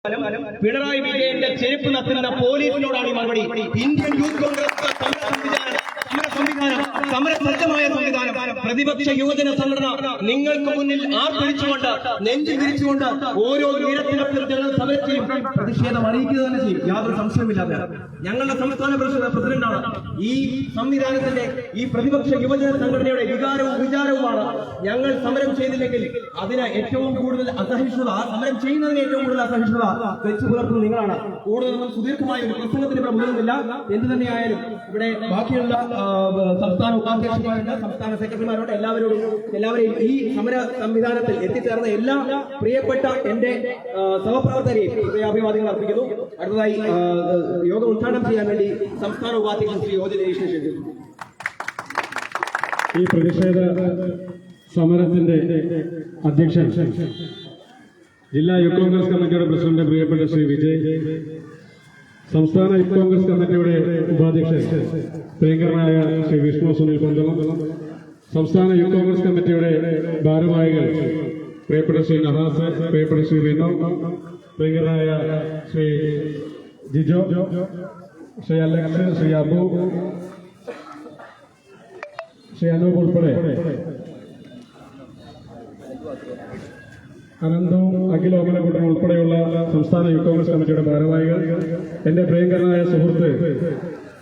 പിണറായി വിജയന്റെ ചെരുപ്പ് നത്തുന്ന പോലീസിനോടാണ് ഈ മറുപടി. ഇന്ത്യൻ യൂത്ത് കോൺഗ്രസ് സമരസജ്ജമായ സംവിധാനം, പ്രതിപക്ഷ യുവജന സംഘടന നിങ്ങൾക്ക് മുന്നിൽ ആർപ്പിടിച്ചുകൊണ്ട് നെഞ്ചു തിരിച്ചുകൊണ്ട് ഓരോ നിരത്തിനൊപ്പം ഞങ്ങൾ സമരം ചെയ്യും, പ്രതിഷേധം അറിയിക്കുക തന്നെ ചെയ്യും, യാതൊരു സംശയമില്ലാതെ. ഞങ്ങളുടെ സംസ്ഥാന പ്രസിഡന്റാണ് ഈ സംവിധാനത്തിന്റെ ഈ പ്രതിപക്ഷ യുവജന സംഘടനയുടെ വികാരവും വിചാരവുമാണ്. ഞങ്ങൾ സമരം ചെയ്തില്ലെങ്കിൽ അതിന് ഏറ്റവും കൂടുതൽ അസഹിഷ്ണുത, സമരം ചെയ്യുന്നതിന് ഏറ്റവും കൂടുതൽ അസഹിഷ്ണുത വെച്ചു പുലർത്തുന്നത് നിങ്ങളാണ്. കൂടുതലൊന്നും സുദീർഘമായ ഒരു പ്രസംഗത്തിന് ഇവിടെ മുഴുവനില്ല. എന്ത് തന്നെയായാലും ഇവിടെ ബാക്കിയുള്ള സംസ്ഥാന ഉപാധ്യക്ഷന്മാരുണ്ട്, സംസ്ഥാന സെക്രട്ടറിമാരുണ്ട്, എല്ലാവരെയും ഈ സമര സംവിധാനത്തിൽ എത്തിച്ചേർന്ന എല്ലാ പ്രിയപ്പെട്ട എന്റെ സഹപ്രവർത്തകരെയും അഭിവാദ്യങ്ങൾ അർപ്പിക്കുന്നു. അടുത്തതായി യോഗം ഉദ്ഘാടനം ചെയ്യാൻ വേണ്ടി സംസ്ഥാന ഉപാധ്യക്ഷൻ ശ്രീ യോജന ക്ഷണിക്കുന്നു. ഈ പ്രതിഷേധ സമരത്തിന്റെ അധ്യക്ഷൻ ജില്ലാ യൂത്ത് കോൺഗ്രസ് കമ്മിറ്റിയുടെ പ്രസിഡന്റ് പ്രിയപ്പെട്ട ശ്രീ വിജയ്, സംസ്ഥാന യൂത്ത് കോൺഗ്രസ് കമ്മിറ്റിയുടെ ഉപാധ്യക്ഷൻ പ്രിയങ്കരനായ ശ്രീ വിഷ്ണു സുനിൽ പന്തളം, സംസ്ഥാന യൂത്ത് കോൺഗ്രസ് കമ്മിറ്റിയുടെ ഭാരവാഹികൾ പ്രിയപ്പെട്ട ശ്രീ നവാസ്, പ്രിയപ്പെട്ട ശ്രീ വിനോദ്, പ്രിയങ്കരനായ ശ്രീ ജിജോ, ശ്രീ അലക്സ്, ശ്രീ അബു, ശ്രീ അനൂപ് ഉൾപ്പെടെ അനന്തവും അഖില ഓമനക്കുട്ടനും ഉൾപ്പെടെയുള്ള സംസ്ഥാന യൂത്ത് കോൺഗ്രസ് കമ്മിറ്റിയുടെ ഭാരവാഹികൾ, എന്റെ പ്രിയങ്കരനായ സുഹൃത്ത്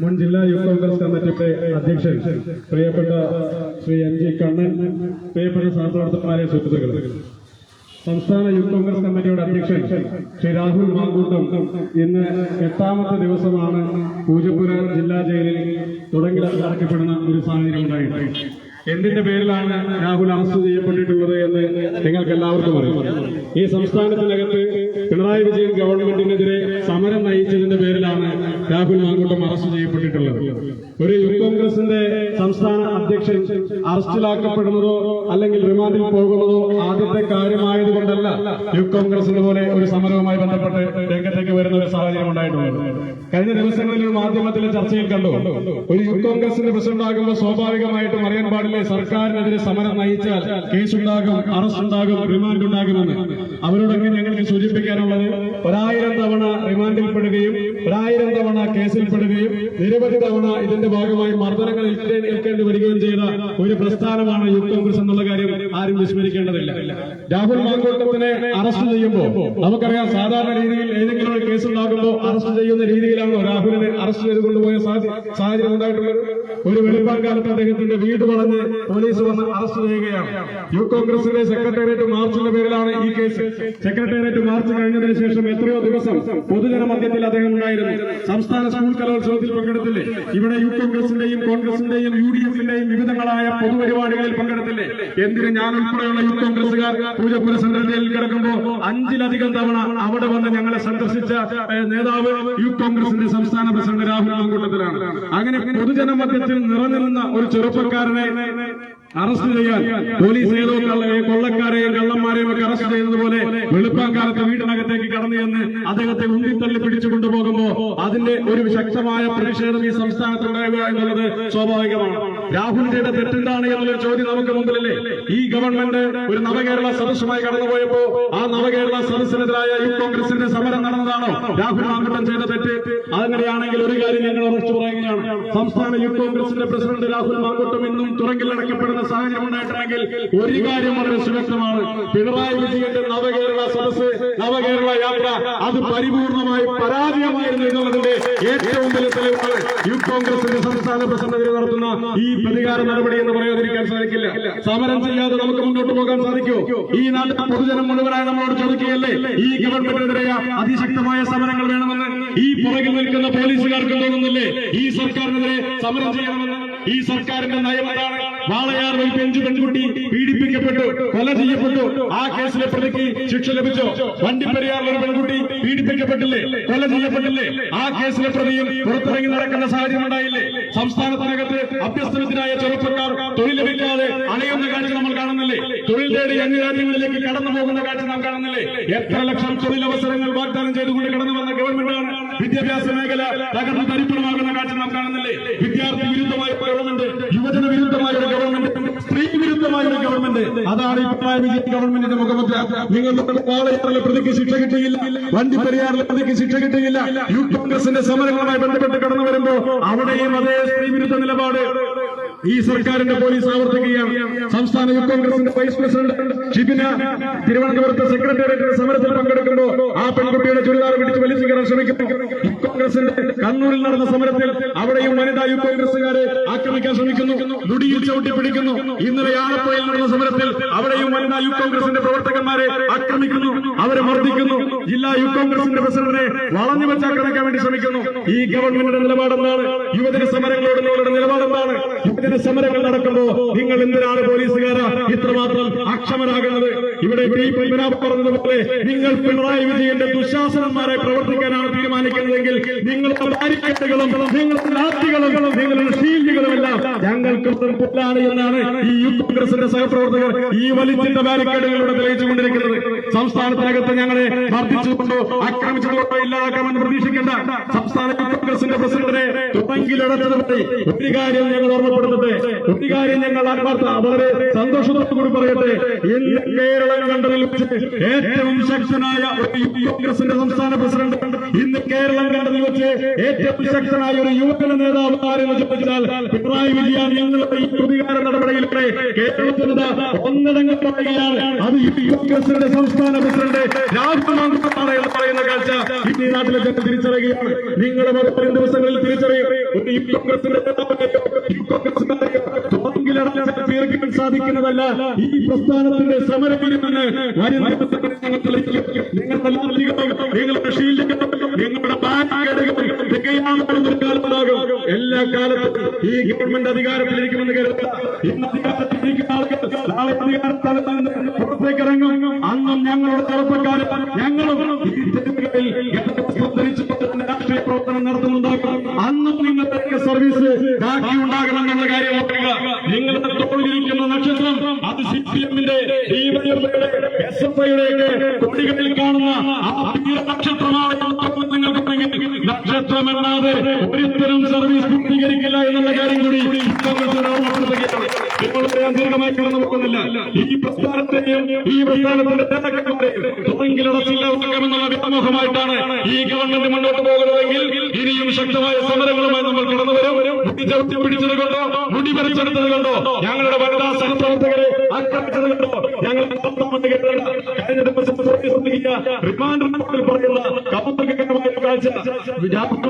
മുൻ ജില്ലാ യൂത്ത് കോൺഗ്രസ് കമ്മിറ്റിയുടെ അധ്യക്ഷൻ പ്രിയപ്പെട്ട ശ്രീ MG കണ്ണൻ, പ്രിയപ്പെട്ട സഹപ്രവർത്തകന്മാരെ, സുഹൃത്തുക്കൾ, സംസ്ഥാന യൂത്ത് കോൺഗ്രസ് കമ്മിറ്റിയുടെ അധ്യക്ഷൻ ശ്രീ രാഹുൽ മാങ്കൂട്ടം ഇന്ന് 8ാമത്തെ ദിവസമാണ് പൂജപ്പുര ജില്ലാ ജയിലിൽ അടക്കപ്പെടുന്ന ഒരു സാഹചര്യം ഉണ്ടായിട്ടുണ്ട്. എന്തിന്റെ പേരിലാണ് രാഹുൽ അറസ്റ്റ് ചെയ്യപ്പെട്ടിട്ടുള്ളത് എന്ന് നിങ്ങൾക്ക് എല്ലാവർക്കും അറിയാം. ഈ സംസ്ഥാനത്തിനകത്ത് പിണറായി വിജയൻ ഗവൺമെന്റിനെതിരെ സമരം നയിച്ചതിന്റെ പേരിലാണ് രാഹുൽ മാങ്കൂട്ടം അറസ്റ്റ് ചെയ്യപ്പെട്ടിട്ടുള്ളത്. ഒരു യൂത്ത് കോൺഗ്രസിന്റെ സംസ്ഥാന അധ്യക്ഷൻ അറസ്റ്റിലാക്കപ്പെടുന്നതോ അല്ലെങ്കിൽ റിമാൻഡിൽ പോകുന്നതോ ആദ്യത്തെ കാര്യമായതുകൊണ്ടല്ല യൂത്ത് കോൺഗ്രസിന് പോലെ ഒരു സമരവുമായി ബന്ധപ്പെട്ട് രംഗത്തേക്ക് വരുന്ന ഒരു സാഹചര്യം ഉണ്ടായിട്ടുള്ളത്. കഴിഞ്ഞ ദിവസങ്ങളിൽ ഒരു മാധ്യമത്തിലെ ചർച്ചയിൽ കണ്ടു, ഒരു യൂത്ത് കോൺഗ്രസിന്റെ പ്രസിഡന്റ് ആകുമ്പോൾ സ്വാഭാവികമായിട്ടും അറിയാൻ പാടില്ല സർക്കാരിനെതിരെ സമരം നയിച്ചാൽ കേസുണ്ടാകും, അറസ്റ്റ് ഉണ്ടാകും, റിമാൻഡ് ഉണ്ടാകുമെന്ന്. അവരോടൊക്കെ ഞങ്ങൾക്ക് സൂചിപ്പിക്കാനുള്ളത്, 1000 തവണ റിമാൻഡിൽപ്പെടുകയും 1000 തവണ കേസിൽപ്പെടുകയും നിരവധി തവണ ഇതിന്റെ ഭാഗമായി മർദ്ദനങ്ങൾ ഏൽക്കേണ്ടി വരികയും ചെയ്ത ഒരു പ്രസ്ഥാനമാണ് യൂത്ത് കോൺഗ്രസ് എന്നുള്ള കാര്യം ആരും വിസ്മരിക്കേണ്ടതില്ല. രാഹുൽ മാങ്കൂട്ടത്തിനെ അറസ്റ്റ് ചെയ്യുമ്പോൾ നമുക്കറിയാം, സാധാരണ രീതിയിൽ ഏതെങ്കിലും ഒരു കേസുണ്ടാകുമ്പോൾ അറസ്റ്റ് ചെയ്യുന്ന രീതിയിലാണോ രാഹുലിനെ അറസ്റ്റ് ചെയ്ത് കൊണ്ടുപോയ സാഹചര്യം ഉണ്ടായിട്ടുള്ളത്. ഒരു വെളുപ്പാൻകാലത്ത് അദ്ദേഹത്തിന്റെ വീട് വളഞ്ഞ് പോലീസ് വന്ന് അറസ്റ്റ് ചെയ്യുകയാണ്. യൂത്ത് കോൺഗ്രസിന്റെ സെക്രട്ടേറിയറ്റ് മാർച്ചിന്റെ പേരിലാണ് ഈ കേസ്. സെക്രട്ടേറിയറ്റ് മാർച്ച് കഴിഞ്ഞതിന് ശേഷം എത്രയോ ദിവസം പൊതുജന മധ്യത്തിൽ അദ്ദേഹം ഉണ്ടായിരുന്നു. സംസ്ഥാന സ്കൂൾ കലോത്സവത്തിൽ പങ്കെടുത്തില്ലേ? ഇവിടെ യൂത്ത് കോൺഗ്രസിന്റെയും കോൺഗ്രസിന്റെയും UDF-ന്റെയും വിവിധങ്ങളായ പൊതുപരിപാടികളിൽ പങ്കെടുത്തില്ലേ? എന്തിന് ഞാൻ ഉൾപ്പെടെയുള്ള യൂത്ത് കോൺഗ്രസുകാർ പൂജപ്പുര സെൻട്രൽ ജയിലിൽ കിടക്കുമ്പോൾ 5ലധികം തവണ അവിടെ വന്ന് ഞങ്ങളെ സന്ദർശിച്ച നേതാവ് യൂത്ത് കോൺഗ്രസിന്റെ സംസ്ഥാന പ്രസിഡന്റ് രാഹുൽ മാങ്കൂട്ടത്തിലാണ്. അങ്ങനെ പൊതുജന മധ്യത്തിൽ നിറഞ്ഞിരുന്ന ഒരു ചെറുപ്പക്കാരനെ അറസ്റ്റ് ചെയ്യാൻ പോലീസ് ഏതോ കൊള്ളക്കാരെയും കള്ളന്മാരെയും ഒക്കെ അറസ്റ്റ് ചെയ്യുന്നതുപോലെ വെളുപ്പാൻകാലത്ത് വീടിനകത്തേക്ക് കടന്നു ചെന്ന് അദ്ദേഹത്തെ ഉന്തിത്തള്ളി പിടിച്ചു കൊണ്ടുപോകുമ്പോൾ അതിന്റെ ഒരു ശക്തമായ പ്രതിഷേധം ഈ സംസ്ഥാനത്തുണ്ടാവുക എന്നുള്ളത് സ്വാഭാവികമാണ്. രാഹുലിന്റെ തെറ്റെന്താണ് എന്നുള്ളൊരു ചോദ്യം നമുക്ക് മുമ്പിലല്ലേ? ഈ ഗവൺമെന്റ് ഒരു നവകേരള സദസ്സുമായി കടന്നുപോയപ്പോ ആ നവകേരള സദസ്സിനെതിരായ യൂത്ത് കോൺഗ്രസിന്റെ സമരം നടന്നതാണോ രാഹുൽ മാങ്കൂട്ടം ചെയ്ത തെറ്റ്? അങ്ങനെയാണെങ്കിൽ ഒരു കാര്യം ഞങ്ങൾ ഉറച്ചു പറയുകയാണ്, സംസ്ഥാന യൂത്ത് കോൺഗ്രസിന്റെ പ്രസിഡന്റ് രാഹുൽ മാങ്കൂട്ടം ഇന്നും തുറങ്കിലടക്കപ്പെടുന്ന സാഹചര്യം ഉണ്ടായിട്ടുണ്ടെങ്കിൽ ഒരു കാര്യം വളരെ സുവ്യക്തമാണ്, പിണറായി വിജയന്റെ നവകേരള സദസ്സ്, നവകേരള യാത്ര അത് പരിപൂർണമായി പരാജയമായിരുന്നു എന്നുള്ളതിന്റെ ഏറ്റവും വലിയ തെളിവാണ് യൂത്ത് കോൺഗ്രസിന്റെ സംസ്ഥാന പ്രസിഡന്റിനെതിരെ നടത്തുന്ന ഈ പ്രതികാര നടപടി എന്ന് പറയാതിരിക്കാൻ സാധിക്കില്ല. സമരം ചെയ്യാതെ നമുക്ക് മുന്നോട്ട് പോകാൻ സാധിക്കുമോ? ഈ നാട്ടിലെ പൊതുജനം മുഴുവനായി നമ്മളോട് ചോദിക്കുകയല്ലേ ഈ ഗവൺമെന്റിനെതിരെ അതിശക്തമായ സമരങ്ങൾ വേണമെന്ന്? ഈ പുറകിൽ നിൽക്കുന്ന പോലീസുകാർക്ക് തോന്നുന്നില്ലേ ഈ സർക്കാരിനെതിരെ സമരം ചെയ്യണമെന്ന്? ഈ സർക്കാരിന്റെ നയം എന്താണ്? വാളയാർ ഒരു പെൺകുട്ടി പീഡിപ്പിക്കപ്പെട്ടു, കൊല ചെയ്യപ്പെട്ടു, ആ കേസിലെ പ്രതിക്ക് ശിക്ഷ ലഭിച്ചോ? വണ്ടിപ്പെരിയാറിൽ ഒരു പെൺകുട്ടി പീഡിപ്പിക്കപ്പെട്ടില്ലേ, കൊല ചെയ്യപ്പെട്ടില്ലേ? ആ കേസിലെ പ്രതിയും പുറത്തിറങ്ങി നടക്കുന്ന സാഹചര്യം ഉണ്ടായില്ലേ? സംസ്ഥാനത്തിനകത്ത് അഭ്യസ്തവിദ്യരായ ചെറുപ്പക്കാർ തൊഴിൽ ലഭിക്കാതെ അണയുന്ന കാഴ്ച നമ്മൾ കാണുന്നില്ലേ? തൊഴിൽ തേടി അന്യരാജ്യങ്ങളിലേക്ക് കടന്നു പോകുന്ന കാഴ്ച നാം കാണുന്നില്ലേ? എത്ര ലക്ഷം തൊഴിലവസരങ്ങൾ വാഗ്ദാനം ചെയ്തുകൊണ്ട് കടന്നു വന്ന ഗവൺമെന്റാണ് വിദ്യാഭ്യാസ മേഖല തകർന്ന് തരിപ്പണമാകുന്ന കാഴ്ച നാം കാണുന്നില്ലേ? വിദ്യാർത്ഥി വിരുദ്ധമായ ഗവൺമെന്റ്, യുവജന വിരുദ്ധമായ ഒരു ഗവൺമെന്റ്, സ്ത്രീ വിരുദ്ധ വിരുദ്ധമായ ഒരു ഗവൺമെന്റ്. അതാണ് ഈ പിണറായി വിജയൻ ഗവൺമെന്റിന്റെ മുഖമുദ്ര. നിങ്ങളുടെ വാളയാറിലെ പ്രതിക്ക് ശിക്ഷ കിട്ടിയില്ല, വണ്ടിപ്പെരിയാറിലെ പ്രതിക്ക് ശിക്ഷ കിട്ടിയില്ല. യൂത്ത് കോൺഗ്രസിന്റെ സമരങ്ങളുമായി ബന്ധപ്പെട്ട് കടന്നു വരുമ്പോ അവിടെയും അതേ സ്ത്രീ വിരുദ്ധ നിലപാട് ഈ സർക്കാരിന്റെ പോലീസ് ആവർത്തിക്കുകയാണ്. സംസ്ഥാന യൂത്ത് കോൺഗ്രസിന്റെ വൈസ് പ്രസിഡന്റ് ഷിബിന തിരുവനന്തപുരത്ത് സെക്രട്ടേറിയറ്റിന്റെ സമരത്തിൽ പങ്കെടുക്കുമ്പോൾ ആ പെൺകുട്ടിയുടെ ചുരിദാർ പിടിച്ച് വലിച്ചു കയറാൻ ശ്രമിക്കുന്നു. യൂത്ത് കോൺഗ്രസിന്റെ കണ്ണൂരിൽ നടന്ന സമരത്തിൽ അവിടെയും വനിതാ യൂത്ത് കോൺഗ്രസുകാരെ ആക്രമിക്കാൻ ശ്രമിക്കുന്നു, മുടിയിൽ ചവിട്ടി പിടിക്കുന്നു. ഇന്നലെ ആലപ്പുഴയിൽ നടന്ന സമരത്തിൽ അവിടെയും വനിതാ യൂത്ത് കോൺഗ്രസിന്റെ പ്രവർത്തകന്മാരെ ആക്രമിക്കുന്നു, അവരെ മർദ്ദിക്കുന്നു. ജില്ലാ യൂത്ത് കോൺഗ്രസിന്റെ പ്രസിഡന്റിനെ വളഞ്ഞു വെച്ച് ആക്രമിക്കാൻ വേണ്ടി ശ്രമിക്കുന്നു. ഈ ഗവൺമെന്റിന്റെ നിലപാടെന്താണ്? യുവജന സമരങ്ങളോടുള്ള നിലപാടെന്താണ്? യുവജന സമരങ്ങൾ നടക്കുമ്പോ നിങ്ങൾ എന്തിനാണ് പോലീസുകാരാ ഇത്രമാത്രം അക്ഷമരാകുന്നത്? ഇവിടെ പി പത്മനാഭൻ പറഞ്ഞതുപോലെ നിങ്ങൾ പിണറായി വിജയന്റെ ദുശാസനന്മാരെ പ്രവർത്തിക്കാനാണ് തീരുമാനിക്കുന്നതെങ്കിൽ നിങ്ങളുടെ ബാരിക്കേഡുകളും നിങ്ങളുടെ ലാത്തികളും നിങ്ങളുടെ ഷീൽഡുകളുമെല്ലാം ഞങ്ങൾക്ക് പുല്ലാണ് എന്നാണ് ഈ യൂത്ത് കോൺഗ്രസിന്റെ സഹപ്രവർത്തകർ ഈ വലിച്ചിട്ട ബാരിക്കേഡുകളിലൂടെ തെളിയിച്ചുകൊണ്ടിരിക്കുന്നത്. സംസ്ഥാനത്തിനകത്ത് ഞങ്ങളെ മർദ്ദിച്ചുകൊണ്ടോ ആക്രമിച്ചതുകൊണ്ടോ ഇല്ലാതാക്കാമെന്ന് പ്രതീക്ഷിക്കേണ്ട. സംസ്ഥാന യൂത്ത് കോൺഗ്രസിന്റെ പ്രസിഡന്റിനെ തുറങ്കിലടച്ചതുമായി ഒരു കാര്യം ഞങ്ങൾ ഓർമ്മപ്പെടുത്തട്ടെ, ഒരു കാര്യം ഞങ്ങൾ വളരെ സന്തോഷത്തോടുകൂടി പറയട്ടെ. ഇന്ന് കേരളം കണ്ടതിൽ വെച്ച് ഏറ്റവും ശക്തനായ ഒരു യൂത്ത് കോൺഗ്രസിന്റെ സംസ്ഥാന പ്രസിഡന്റ്, ഇന്ന് കേരളം കണ്ടതിൽ വെച്ച് ഏറ്റവും ശക്തനായ ഒരു യുവജന നേതാവ് ആരെന്ന് ചോദിച്ചാൽ പിണറായി വിജയൻ. ഞങ്ങളുടെ ഈ പ്രതികാര നടപടിയിലൂടെ കേരളത്തിന് ഒന്നടങ്കം പറയുകയാണ്. അത് യൂത്ത് കോൺഗ്രസിന്റെ സംസ്ഥാന പ്രസിഡന്റ് രാഹുൽ മാങ്കൂട്ടത്താണ് എന്ന് പറയുന്ന കാഴ്ച ഈ നാട്ടിലെ ജനം തിരിച്ചറിയുകയാണ്. നിങ്ങളുടെ വരും ദിവസങ്ങളിൽ തിരിച്ചറിയും. ഒരു യൂത്ത് കോൺഗ്രസിന്റെ തീർക്കാൻ സാധിക്കുന്നതല്ല ഈ പ്രസ്ഥാനത്തിന്റെ സമരമെന്ന് നിങ്ങളുടെ ഷീൽഡുകളും നിങ്ങളുടെ ബാരിക്കേഡുകളും തികയാമെന്നൊരു കാലമുണ്ടാകും. എല്ലാ കാലത്തും ഈ ഗവൺമെന്റ് അധികാരത്തിലിരിക്കുമെന്ന് കരുതുക. ഇന്ന് അധികാരത്തിലിരിക്കുന്ന ആളുകൾ നാളെ അധികാരത്തിൽ നിന്ന് പുറത്തേക്കിറങ്ങും. അന്നും ഞങ്ങളുടെ ചെറുപ്പക്കാരും ഞങ്ങളും രാഷ്ട്രീയ പ്രവർത്തനം നടത്തുന്നുണ്ടാകും. അന്നും നിങ്ങളുടെ സർവീസ് ബാക്കി ഉണ്ടാകണമെന്ന കാര്യം ഓർക്കുക. നിങ്ങളുടെ തോളിലിരിക്കുന്ന നക്ഷത്രം അത് സിപിഎമ്മിന്റെ ഡിവൈഎഫ്ഐയുടെ എസ്എഫ്ഐയുടെ കൊടികളിൽ കാണുന്ന ആ നക്ഷത്രമാണ്. നിങ്ങൾക്കുണ്ടെങ്കിൽ നക്ഷത്രമല്ലാതെ ഒരിക്കലും സർവീസ് പൂർത്തീകരിക്കില്ല എന്നുള്ള കാര്യം കൂടി ഓർമ്മപ്പെടുത്തുകയാണ്. ഞാൻ ദീർഘമായി കടന്നു പോകുന്നില്ല. ഈ പ്രസ്ഥാനത്തെയും ഈ പ്രസ്ഥാനത്തിന്റെ നേതാക്കന്മാരെയും തുറങ്കിലടച്ചില്ലെന്നുള്ള വ്യാമോഹമായിട്ടാണ് ഈ ഗവൺമെന്റ് മുന്നോട്ട് പോകുന്നതെങ്കിൽ ഇനിയും ശക്തമായ സമരങ്ങളുമായി നമ്മൾ കടന്നു വരും. മുടി ചവിട്ടി പിടിച്ചത് കൊണ്ടോ മുടി പറിച്ചെടുത്തത് കൊണ്ടോ ഞങ്ങളുടെ വനിതാ സഹപ്രവർത്തകരെ ആക്രമിച്ചത് കൊണ്ടോ ഞങ്ങൾ കഴിഞ്ഞ ദിവസം റിമാൻഡ് റിപ്പോർട്ടിൽ പറയുന്ന കൗതുകകരമായ കാഴ്ച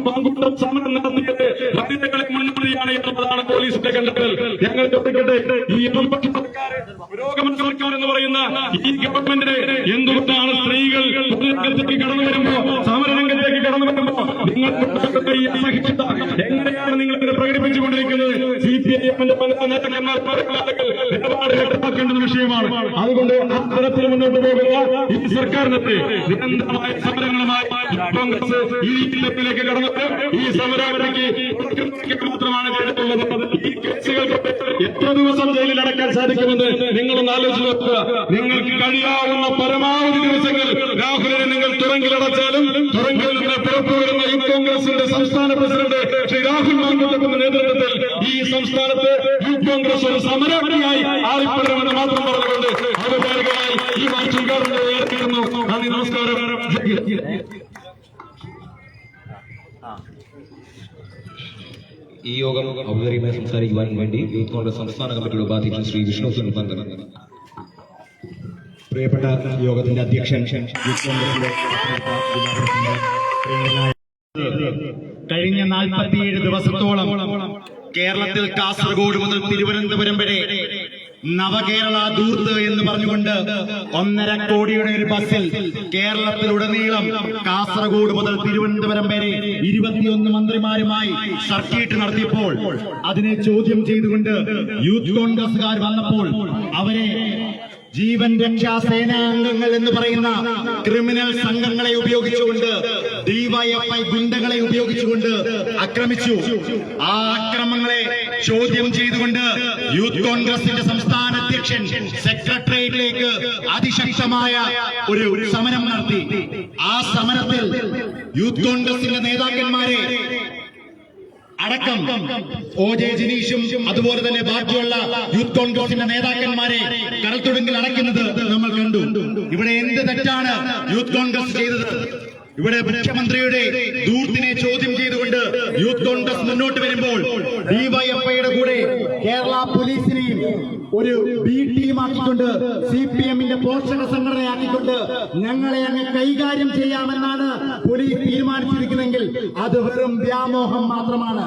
മാങ്കൂട്ടം സമരം നടത്തിയത് വനിതകളെ മുൻനിർത്തിയാണ് എന്നുള്ളതാണ് പോലീസിന്റെ കണ്ടെത്തൽ. ഞങ്ങൾ ചോദിക്കട്ടെ, ഈ പുരോഗമന സർക്കാർ എന്ന് പറയുന്ന ഈ ഗവൺമെന്റിന് എന്തുകൊണ്ടാണ് സ്ത്രീകൾ പൊതുരംഗത്തേക്ക് കടന്നു വരുമ്പോ സമരരംഗത്തേക്ക് കടന്നു വരുമ്പോ നിങ്ങൾ ഈ അസഹിഷ്ണുത എങ്ങനെയാണ് നിങ്ങൾ ഇതിനെ പ്രകടിപ്പിച്ചുകൊണ്ടിരിക്കുന്നത്? സിപിഐഎമ്മിന്റെ പല നേതാക്കന്മാർ നിലപാട് വ്യക്തമാക്കേണ്ടുന്ന വിഷയമാണ്. അതുകൊണ്ട് അത്തരത്തിൽ മുന്നോട്ട് പോകുക ഈ സർക്കാരിനെത്തി നിരന്തരമായ സമരങ്ങളുമായി കോൺഗ്രസ് ഈ ഇല്ലത്തിലേക്ക് കടന്നു ഈ സമരത്തിലേക്ക് മാത്രമാണ് ചെയ്തിട്ടുള്ളത്. ഈ കേസുകൾക്ക് എത്ര ദിവസം ജയിലിൽ അടക്കാൻ സാധിക്കുമെന്ന് നിങ്ങളൊന്ന് ആലോചിച്ച് നോക്കുക. നിങ്ങൾക്ക് കഴിയാവുന്ന പരമാവധി ദിവസങ്ങൾ രാഹുലിനെ നിങ്ങൾ തുറങ്കിലടച്ചാലും തുറങ്കിൽ നിന്ന് പുറത്തു വരുന്ന യൂത്ത് കോൺഗ്രസിന്റെ സംസ്ഥാന പ്രസിഡന്റ് ശ്രീ രാഹുൽ മാങ്കൂട്ടത്തിന്റെ നേതൃത്വത്തിൽ ഈ സംസ്ഥാനത്ത് യൂത്ത് കോൺഗ്രസ് ഒരു സമരപരിയായി ആളിപ്പെടുമെന്ന് മാത്രം പറഞ്ഞുകൊണ്ട് ഔപചാരികമായി ഈ മാർച്ച് ഉദ്ഘാടനം ഏർപ്പെടുന്നു. നന്ദി, നമസ്കാരം. ഈ യോഗം ഔപചാരികമായി സംസാരിക്കുവാൻ വേണ്ടി യൂത്ത് കോൺഗ്രസ് സംസ്ഥാന കമ്മിറ്റിയുടെ ഉപാധ്യക്ഷൻ ശ്രീ വിഷ്ണു സുനിൽ. പ്രിയപ്പെട്ട യോഗത്തിന്റെ അധ്യക്ഷൻ യൂത്ത് കോൺഗ്രസിന്റെ കഴിഞ്ഞ 47 ദിവസത്തോളം കേരളത്തിൽ കാസർഗോഡ് മുതൽ തിരുവനന്തപുരം വരെ നവകേരള ദൂർത്ത് എന്ന് പറഞ്ഞുകൊണ്ട് 1.5 കോടിയുടെ ഒരു ബസ്സിൽ കേരളത്തിലുടനീളം കാസർഗോഡ് മുതൽ തിരുവനന്തപുരം വരെ 21 മന്ത്രിമാരുമായി സർക്കിട്ട് നടത്തിയപ്പോൾ അതിനെ ചോദ്യം ചെയ്തുകൊണ്ട് യൂത്ത് കോൺഗ്രസുകാർ വന്നപ്പോൾ അവരെ ജീവൻ രക്ഷാ സേനാംഗങ്ങൾ എന്ന് പറയുന്ന ക്രിമിനൽ സംഘങ്ങളെ ഉപയോഗിച്ചുകൊണ്ട് ഡിവൈഎഫ്ഐ ഗുണ്ടകളെ ഉപയോഗിച്ചുകൊണ്ട് ആക്രമിച്ചു. ആ അക്രമങ്ങളെ ചോദ്യം ചെയ്തുകൊണ്ട് യൂത്ത് കോൺഗ്രസിന്റെ സംസ്ഥാന അധ്യക്ഷൻ സെക്രട്ടേറിയറ്റിലേക്ക് അതിശക്തമായ ഒരു സമരം നടത്തി. ആ സമരത്തിൽ യൂത്ത് കോൺഗ്രസിന്റെ നേതാക്കന്മാരെ അടക്കം OJ ജിനീഷും അതുപോലെ തന്നെ ബാക്കിയുള്ള യൂത്ത് കോൺഗ്രസിന്റെ നേതാക്കന്മാരെ കരൾത്തുടുങ്കിൽ അടയ്ക്കുന്നത് നമ്മൾ കണ്ടു. ഇവിടെ എന്ത് തെറ്റാണ് യൂത്ത് കോൺഗ്രസ് ചെയ്തത്? ഇവിടെ മുഖ്യമന്ത്രിയുടെ ദൂർത്തിനെ ചോദ്യം ചെയ്തുകൊണ്ട് യൂത്ത് കോൺഗ്രസ് മുന്നോട്ട് വരുമ്പോൾ ഡിവൈഎഫ്ഐയുടെ കൂടെ കേരള പോലീസിനെയും ഒരു ബി ടീമാക്കിക്കൊണ്ട് CPM-ന്റെ പോഷക സംഘടനയാക്കിക്കൊണ്ട് ഞങ്ങളെ അങ്ങ് കൈകാര്യം ചെയ്യാമെന്നാണ് പോലീസ് തീരുമാനിച്ചിരിക്കുന്നതെങ്കിൽ അത് വെറും വ്യാമോഹം മാത്രമാണ്.